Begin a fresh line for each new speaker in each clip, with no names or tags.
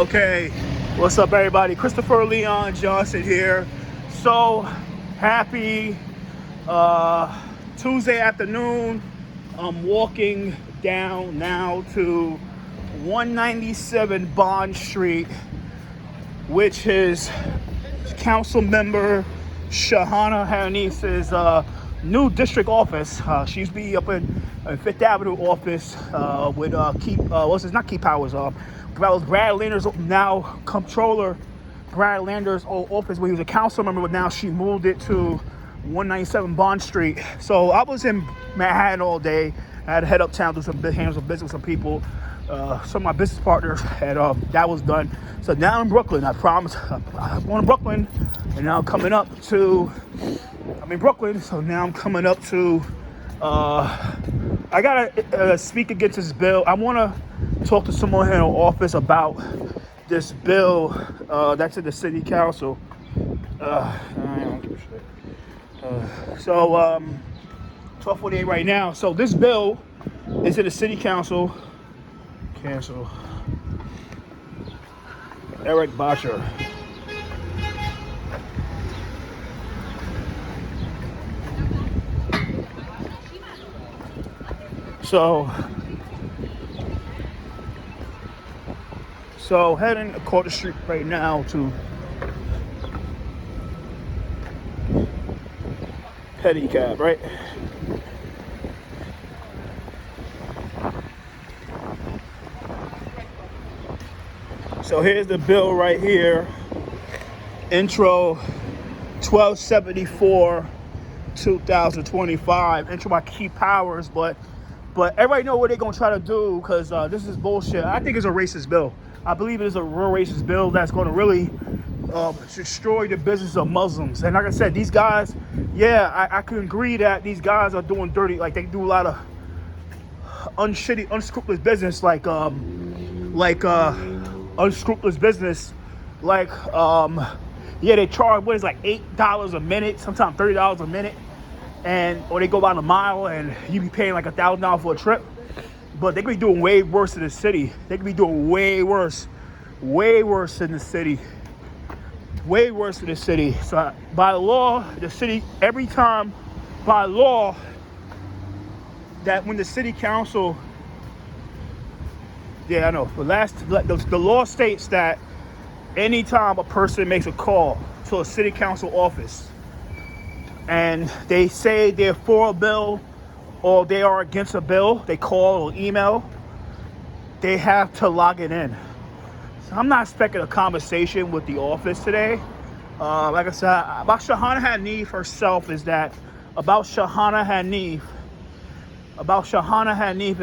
Okay, what's up everybody? Christopher Leon Johnson here. So happy Tuesday afternoon. I'm walking down now to 197 Bond Street, which is council member Shahana Hanif's new district office. She used to be up in Fifth Avenue office with not Key Powers. Brad Lander's now comptroller. Brad Lander's old office where he was a council member, but now she moved it to 197 Bond Street. So I was in Manhattan all day. I had to head uptown, do some business with some people, some of my business partners, and that was done. So now I'm in Brooklyn. I promised I'm going to Brooklyn, and now I'm coming up to. I'm in Brooklyn, so now I'm coming up to. I gotta speak against this bill. I want to talk to someone here in the office about this bill that's in the city council. I don't give a shit. 12:48 right now. So this bill is in the city council. Cancel. Eric Bosher. So heading across the street right now to Pedicab, right? So here's the bill right here. Intro 1274 2025. Intro by Key Powers, but everybody know what they're gonna try to do because this is bullshit. I think it's a racist bill. I believe it is a real racist bill that's gonna really destroy the business of Muslims. And like I said, these guys, I can agree that these guys are doing dirty, like they do a lot of unscrupulous business, unscrupulous business, they charge what is like $8 a minute, sometimes $30 a minute, or they go by the mile and you be paying like $1,000 for a trip. But they could be doing way worse in the city. They could be doing way worse in the city. Way worse in the city. So by law, the city, every time by law, that when the city council, I know, the law states that anytime a person makes a call to a city council office and they say they're for a bill or they are against a bill, they call or email, they have to log it in. So I'm not expecting a conversation with the office today. Like I said, about Shahana Hanif herself is that, is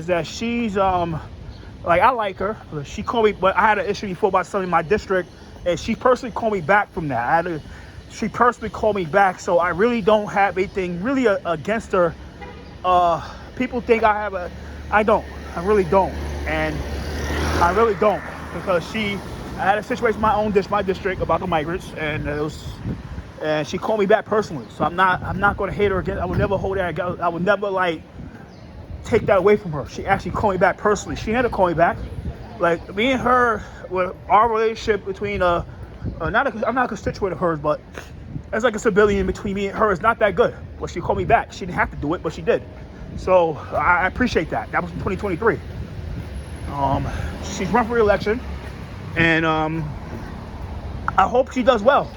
that she's, I like her. She called me, but I had an issue before about something in my district, and she personally called me back from that. She personally called me back, so I really don't have anything really against her. People think I have I don't. I really don't. And I really don't, because I had a situation in my district about the migrants, and she called me back personally. So I'm not going to hate her again. I would never hold that. I would never take that away from her. She actually called me back personally. She had to call me back. Like me and her, with our relationship between I'm not a constituent of hers, but as like a civilian between me and her is not that good. Well, she called me back. She didn't have to do it, but she did. So I appreciate that. That was in 2023. She's run for re-election, and I hope she does well.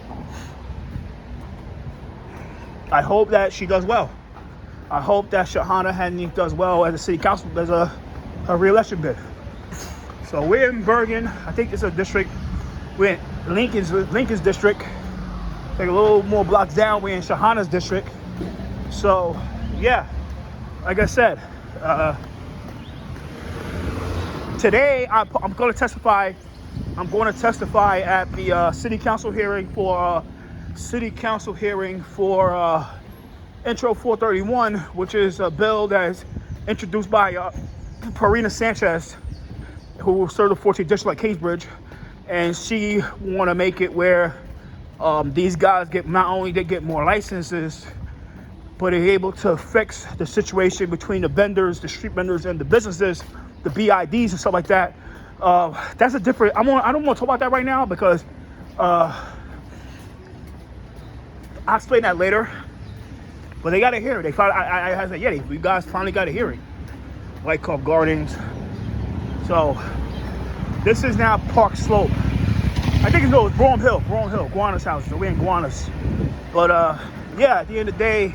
I hope that she does well. I hope that Shahana Hanif does well as a city council, as a re-election bid. So we're in Bergen. I think it's a district. We're in Lincoln's district. Like a little more blocks down, we're in Shahana's district. So, like I said, today I'm going to testify. I'm going to testify at the city council hearing for Intro 431, which is a bill that is introduced by Parina Sanchez, who served the 14th district at Kingsbridge, and she want to make it where these guys get, not only they get more licenses, but they're able to fix the situation between the vendors, the street vendors, and the businesses, the BIDs and stuff like that, That's a different. I don't want to talk about that right now because I'll explain that later. But they got a hearing. They finally, I said, yeah, you guys finally got a hearing. Wyckoff Gardens. So this is now Park Slope. I think it's Brougham Hill, Guana's house. So we're in Guana's. But yeah, at the end of the day,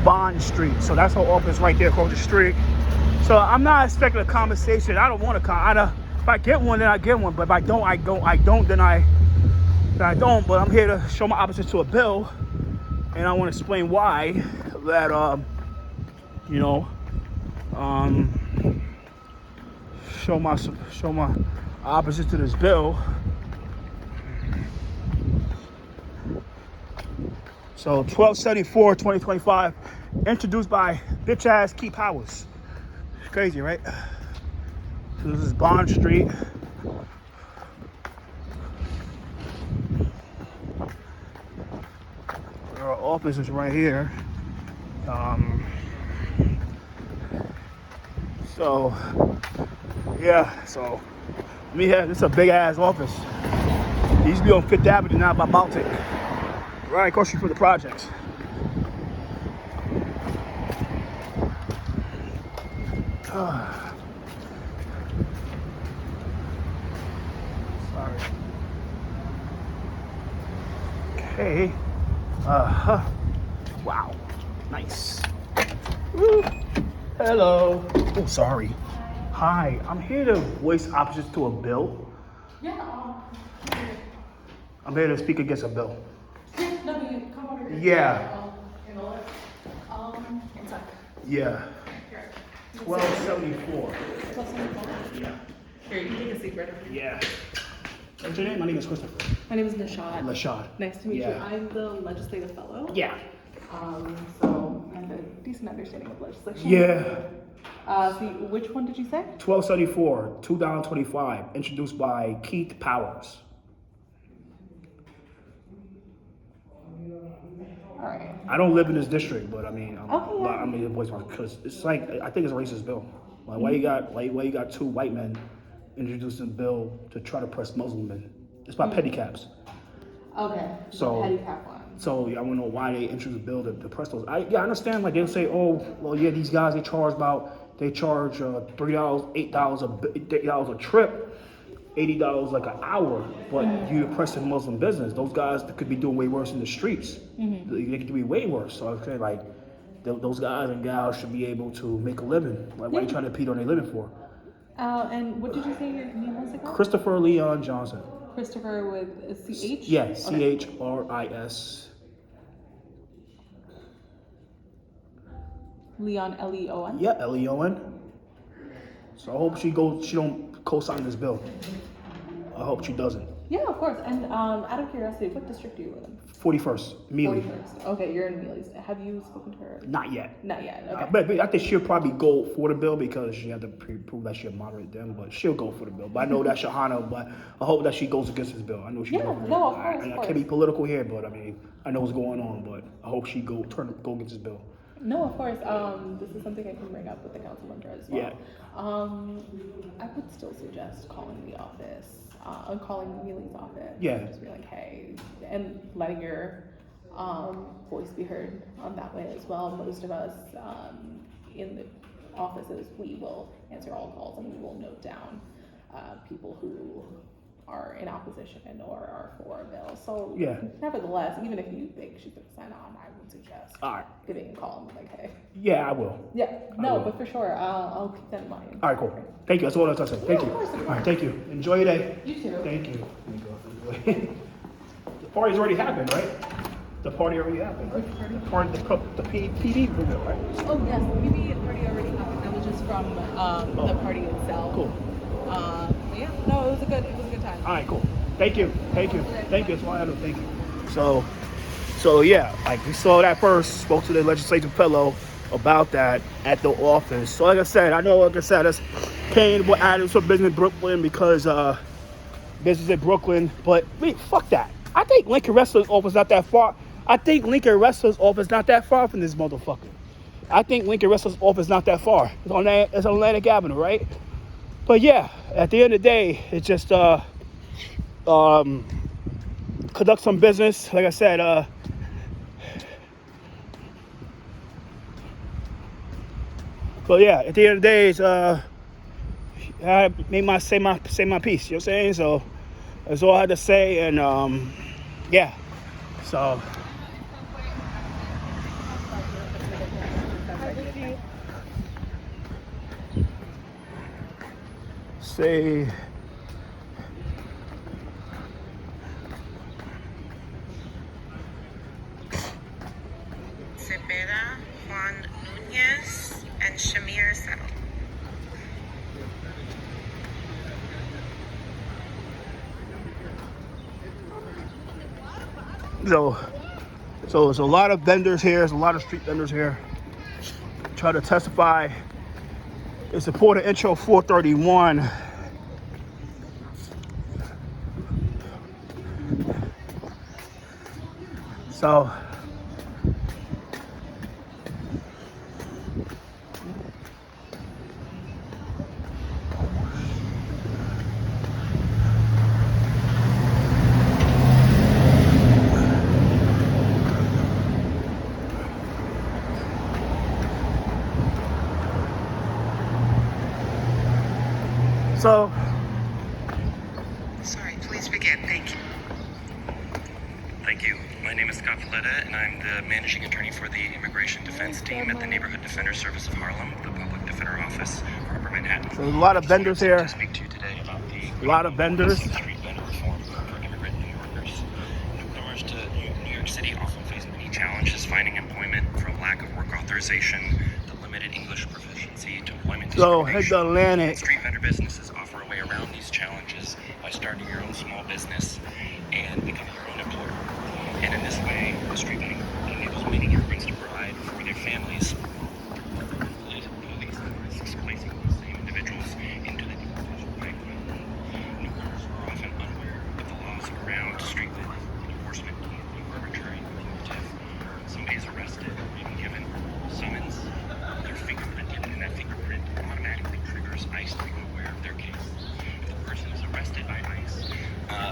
Bond Street. So that's her office right there across the street. So I'm not expecting a conversation. I don't want to if I get one, then I get one. But if I don't, then I don't. But I'm here to show my opposition to a bill, and I want to explain why. That show my opposition to this bill. So 1274, 2025, introduced by bitch ass Keith Powers. It's crazy, right? So this is Bond Street. Our office is right here. So this is a big ass office. It used to be on Fifth Avenue, now by Baltic. Right across the street from the projects. Sorry. Okay. Wow. Nice. Woo. Hello. Oh, sorry. Hi. I'm here to voice opposition to a bill.
Yeah.
I'm here to speak against a bill.
No, you come over here.
Yeah.
One sec.
Yeah.
Here.
1274.
1274?
Yeah.
Here, you can take a seat right over here.
Yeah. What's your name? My name is Christopher.
My name is Nishad.
Lashad.
Nice to meet
Yeah.
you. I'm the legislative fellow.
Yeah.
So I have a decent understanding of legislation.
Yeah.
So which one did you say?
1274, 2025, introduced by Keith Powers.
All right.
I don't live in this district, but I mean,
Okay, yeah.
I mean, the voice because it's like I think it's a racist bill. Like, why you got two white men introducing a bill to try to press Muslim men? It's about pedicabs.
Okay.
So-
the pedicab one.
So I want to know why they introduced a bill to press those. I understand. Like they'll say, oh, well, yeah, these guys they charge $3, $8 a trip, $80 like an hour. But you're pressing Muslim business. Those guys could be doing way worse in the streets. They could be way worse. So I'm saying like those guys and gals should be able to make a living. Like why are you trying to impede on their living for?
And what did you say your name was again?
Christopher Leon Johnson.
Christopher with a CH?
Yeah,
Okay.
CHRIS.
Leon, Leon?
Yeah, Leon. So I hope she don't co-sign this bill. I hope she doesn't.
Yeah, of course. And out of curiosity, what district do you live in?
41st, Mealy.
41st. Okay, you're in Mealy's. Have you spoken to her?
Not yet.
Not yet. Okay.
But I think she'll probably go for the bill because she had to prove that she'll moderate them. But she'll go for the bill. But I know that's Shahana. But I hope that she goes against this bill. I know she.
Yeah, no, of course,
I can't be political here, but I mean, I know what's going on. But I hope she go against this bill.
No, of course. This is something I can bring up with the council member as well.
Yeah.
I would still suggest calling the office, calling Mealy's office.
Yeah.
And just be like, hey, and letting your voice be heard on that way as well. Most of us in the offices, we will answer all calls and we will note down people who are in opposition or are for a bill. So
Yeah.
nevertheless, even if you think she's going to sign on, I would suggest
All right.
giving a call and be like, hey.
Yeah, I will.
Yeah, no,
will.
but for sure, I'll keep that in mind.
All right, cool. Thank you. That's all I was going to say. Thank
Yeah,
you.
of course.
All right, thank you. Enjoy your day.
You too.
Thank you. The party's already happened, right? The party already happened, right? The PD movement, right?
Oh yes, the PB party already happened. That was just from the party itself.
Cool.
Yeah, no, it was a good time.
All right, cool. Thank you. That's why I do. Thank you. So yeah, like we saw that first. Spoke to the legislative fellow about that at the office. So like I said, that's paying what Adams for business in Brooklyn because business in Brooklyn. But wait, fuck that. I think Lincoln Wrestler's office not that far. I think Lincoln Wrestler's office not that far from this motherfucker. I think Lincoln Wrestler's office not that far. It's on Atlantic Avenue, right? But yeah, at the end of the day, it's just conduct some business. Like I said, but yeah, at the end of the day, it's I say my piece. You know what I'm saying? So that's all I had to say, and yeah. So say.
Cepeda, Juan Nunez, and Shamir Settle.
So there's a lot of vendors here. There's a lot of street vendors here. Try to testify in support of Intro 431. So
Sorry, please begin. Thank you.
Thank you. My name is Scott Valletta, and I'm the managing attorney for the Immigration Defense Team at the Neighborhood Defender Service of Harlem, the Public Defender Office for Upper Manhattan.
there's a lot of vendors here.
To speak to you today about the
A lot of vendors.
street vendor reform for immigrant New Yorkers. Newcomers to New York City often face many challenges finding employment, from lack of work authorization to limited English proficiency to employment
So head
discrimination.
to Atlantic.
Street vendor businesses offer a way around these challenges by starting your own small business and becoming your own employer. And in this way, the street vending enables many immigrants to provide for their families, removing some risks, placing these same individuals into the deportation pipeline. Newcomers are often unaware of the laws around street vending. Enforcement can be arbitrary and punitive. When somebody is arrested, being given summons, their fingerprint in it, and that fingerprint automatically triggers ICE to become aware of their case. If the person is arrested by ICE,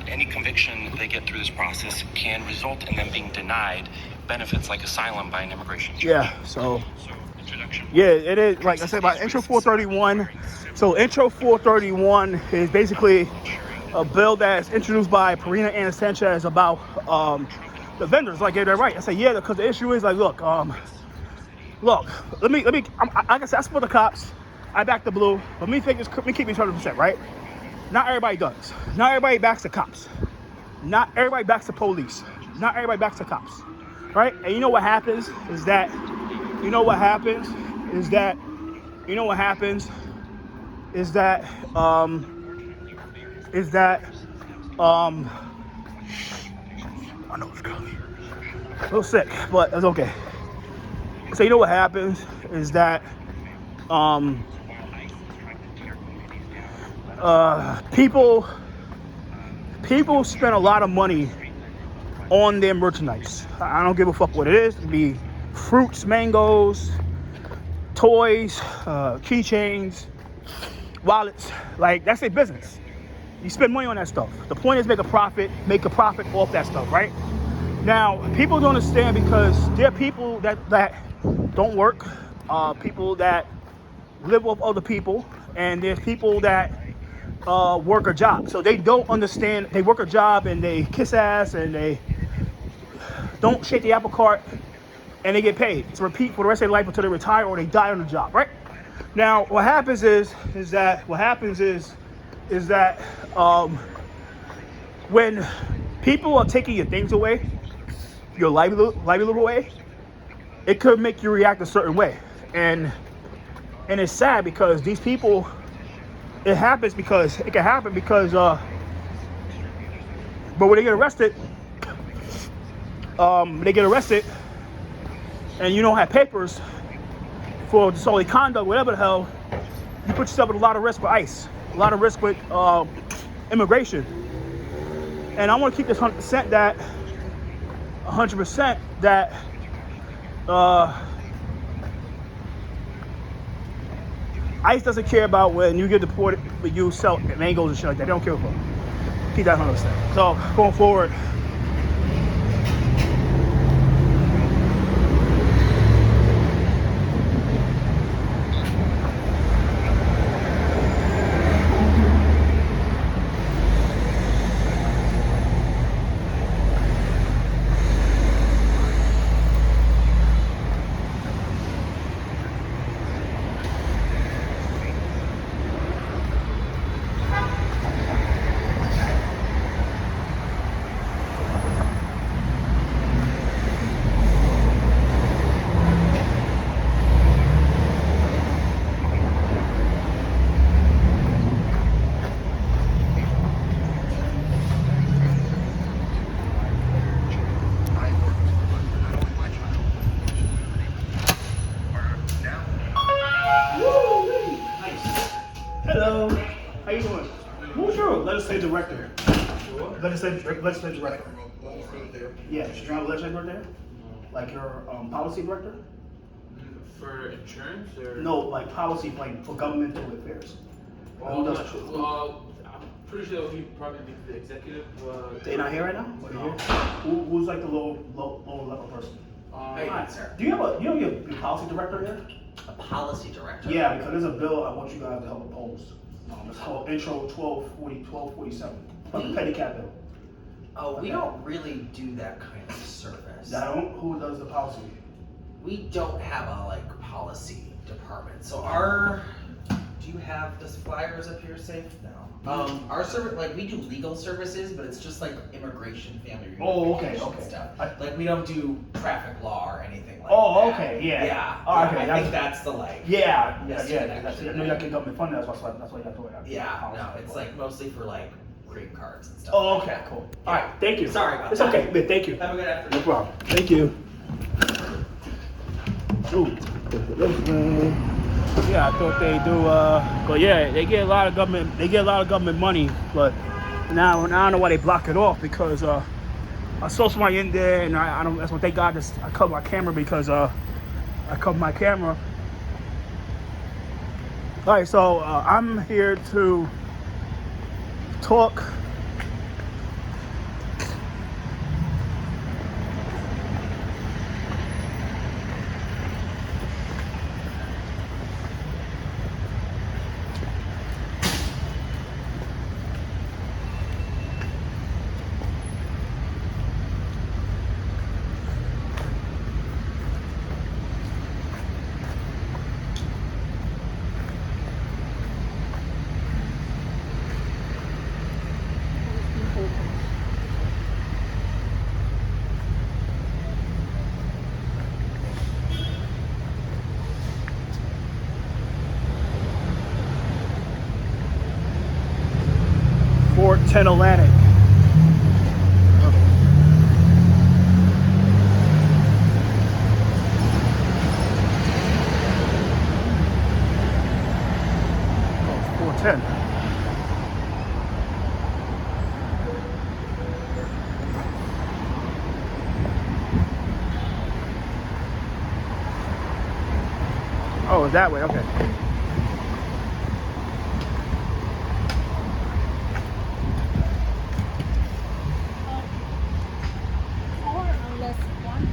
any conviction they get through this process can result in them being denied benefits like asylum by an immigration judge.
Yeah, so
Introduction.
yeah, it is, like I said, about Intro 431. So Intro 431 is basically a bill that's introduced by Karina Ana Sanchez about the vendors. Like, yeah, they're right. I say, yeah, because the issue is like, look, let me, like I said, I support the cops. I back the blue. Let me keep this 100%, right? Not everybody does. Not everybody backs the cops. Not everybody backs the police. Not everybody backs the cops, right? And you know what happens is that, I know it's coming. A little sick, but it's okay. So you know what happens is that people spend a lot of money on their merchandise. I don't give a fuck what it is. It could be fruits, mangoes, toys, keychains, wallets. Like, that's their business. You spend money on that stuff. The point is make a profit off that stuff, right? Now, people don't understand because there are people that don't work, people that live off other people, and there's people that work a job. So they don't understand. They work a job and they kiss ass and they don't shake the apple cart and they get paid to repeat for the rest of their life until they retire or they die on the job, right? Now, what happens is that when people are taking your things away, your livelihood away, it could make you react a certain way. And it's sad because these people, it can happen because, but when they get arrested, and you don't have papers, for disorderly conduct, whatever the hell, you put yourself at a lot of risk with ICE, a lot of risk with immigration. And I want to keep this 100% that 100% that ICE doesn't care about when you get deported, but you sell mangoes and shit like that. They don't care for. Keep that 100%. So going forward. Hello. How you doing? Who's your legislative director? Legislative director. Yeah, is your legislative director? Like your policy director?
For insurance or?
No, like policy, like for governmental affairs.
I'm not sure. Well, I'm pretty sure he probably be the executive.
They not here right now? Or
No.
Who's like the lower level person?
Hey,
Alright.
sir.
Do you have your policy director here?
A policy director?
Yeah, because there's a bill I want you guys to help oppose. It's called Intro 1247, like the petty cap bill.
Oh, we don't really do that kind of service.
Who does the policy?
We don't have a like policy department. So do you have the flyers up here safe? No. Our service, like we do legal services, but it's just like immigration, family
Oh, okay,
reunification
okay.
stuff. Like we don't do traffic law or anything like
Oh,
that.
okay, yeah.
Yeah.
Oh, okay,
I think that's the like.
Yeah.
Yes,
I
connection.
know y'all get government funding, that's why y'all do it.
Yeah, no, it's like mostly for like green cards and stuff.
Oh,
like
okay,
that.
cool.
Yeah.
All right, thank you.
Sorry about
it's
that.
okay, man, thank you.
Have a good afternoon.
No problem. Thank you. Ooh. Yeah, I thought they do. But yeah, they get a lot of government. They get a lot of government money, but now I don't know why they block it off because I saw somebody in there, and I don't. That's what thank God. I covered my camera because I covered my camera. All right, so I'm here to talk. Fort 10 Atlantic. Oh, it's 410. Oh, that way, okay.
Unless one.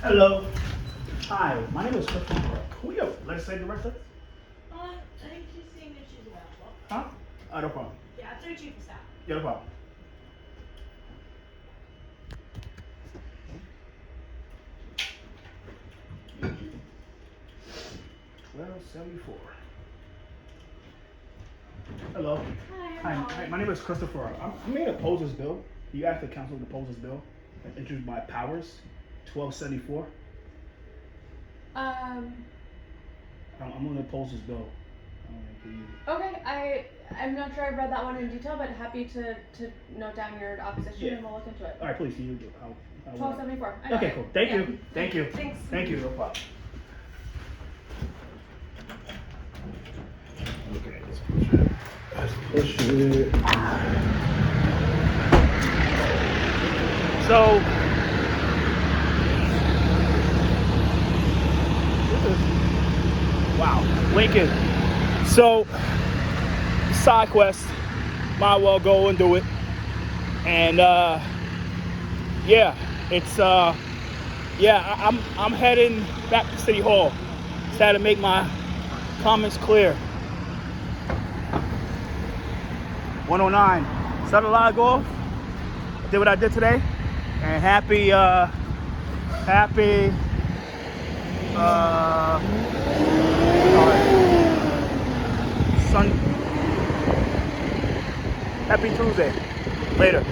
Hello. Hi, my name is Christopher. Who are you? Legislative director?
I think she's seeing if she's available.
Huh? No problem.
Yeah, it's her chief of staff.
Yeah, no problem. $12.74. Hello. Hi, my name is Christopher. I'm here to oppose this bill. You asked the council to oppose this bill, introduced by Powers, 1274. I'm going to oppose this bill.
Okay, I'm not sure I read that one in detail, but happy to note down your opposition
Yeah.
and we'll look into it.
All right, please. You do.
1274. I got
Okay,
it.
cool. Thank
Yeah.
you. Thank you.
Thanks.
Thank you. No problem. Okay, let's push it. So, wow, Lincoln. So, side quest, might well go and do it. And yeah, it's yeah, I'm heading back to City Hall. Just had to make my comments clear. 109. Started a log off. Did what I did today, and happy Happy Tuesday. Later.